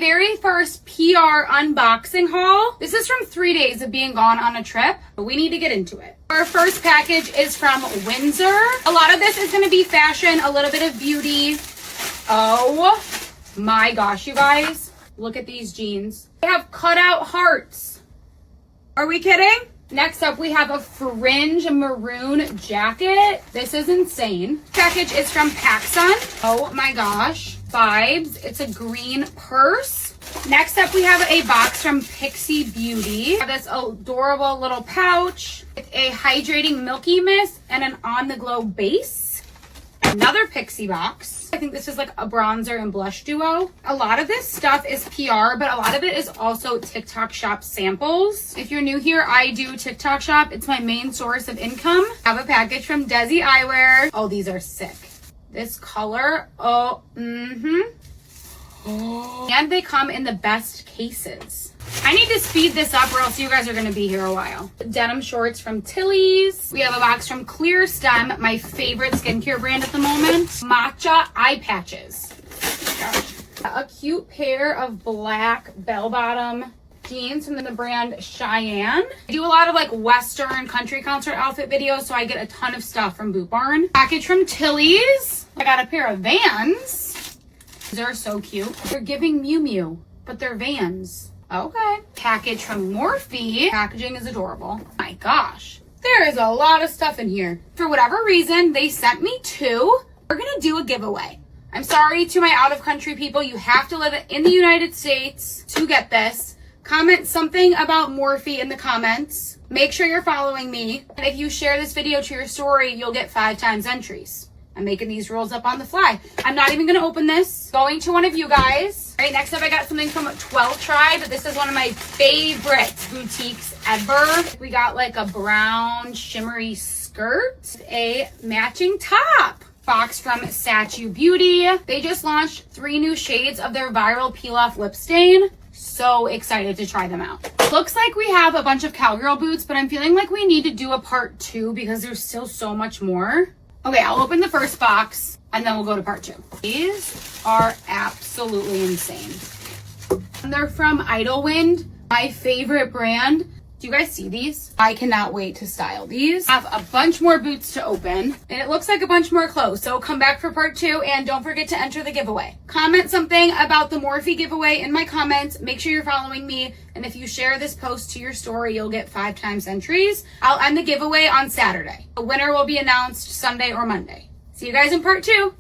very first PR unboxing haul. This is from 3 days of being gone on a trip, but we need to get into it. Our first package is from Windsor. A lot of this is going to be fashion, a little bit of beauty. Oh my gosh, you guys. Look at these jeans. They have cutout hearts. Are we kidding? Next up, we have a fringe maroon jacket. This is insane. Package is from PacSun. Oh my gosh. Vibes. It's a green purse. Next up, we have a box from Pixie Beauty. We have this adorable little pouch with a hydrating Milky Mist and an on-the-glow base. Another Pixie box. I think this is like a bronzer and blush duo. A lot of this stuff is PR, but a lot of it is also TikTok shop samples. If you're new here, I do TikTok shop. It's my main source of income. I have a package from Desi Eyewear. Oh, these are sick. This color, oh, and they come in the best cases. I need to speed this up or else you guys are going to be here a while. Denim shorts from Tilly's. We have a box from Clear Stem, my favorite skincare brand at the moment. Matcha eye patches. A cute pair of black bell-bottom jeans from the brand Cheyenne. I do a lot of like Western country concert outfit videos, so I get a ton of stuff from Boot Barn. Package from Tilly's. I got a pair of Vans. These are so cute. They're giving Miu Miu, but they're Vans. Okay. Package from Morphe. Packaging is adorable. My gosh. There is a lot of stuff in here. For whatever reason, they sent me two. We're going to do a giveaway. I'm sorry to my out-of-country people. You have to live in the United States to get this. Comment something about Morphe in the comments. Make sure you're following me. And if you share this video to your story, you'll get 5 times entries. I'm making these rules up on the fly. I'm not even going to open this. Going to one of you guys. All right, next up, I got something from 12 Tribe. This is one of my favorite boutiques ever. We got like a brown shimmery skirt, a matching top. Box from Statue Beauty. They just launched 3 new shades of their viral peel-off lip stain. So excited to try them out. Looks like we have a bunch of cowgirl boots, but I'm feeling like we need to do a part 2 because there's still so much more. Okay, I'll open the first box and then we'll go to part 2. These are absolutely insane. And they're from Idlewind, my favorite brand. Do you guys see these? I cannot wait to style these. I have a bunch more boots to open and it looks like a bunch more clothes. So come back for part 2 and don't forget to enter the giveaway. Comment something about the Morphe giveaway in my comments. Make sure you're following me. And if you share this post to your story, you'll get 5 times entries. I'll end the giveaway on Saturday. The winner will be announced Sunday or Monday. See you guys in part 2.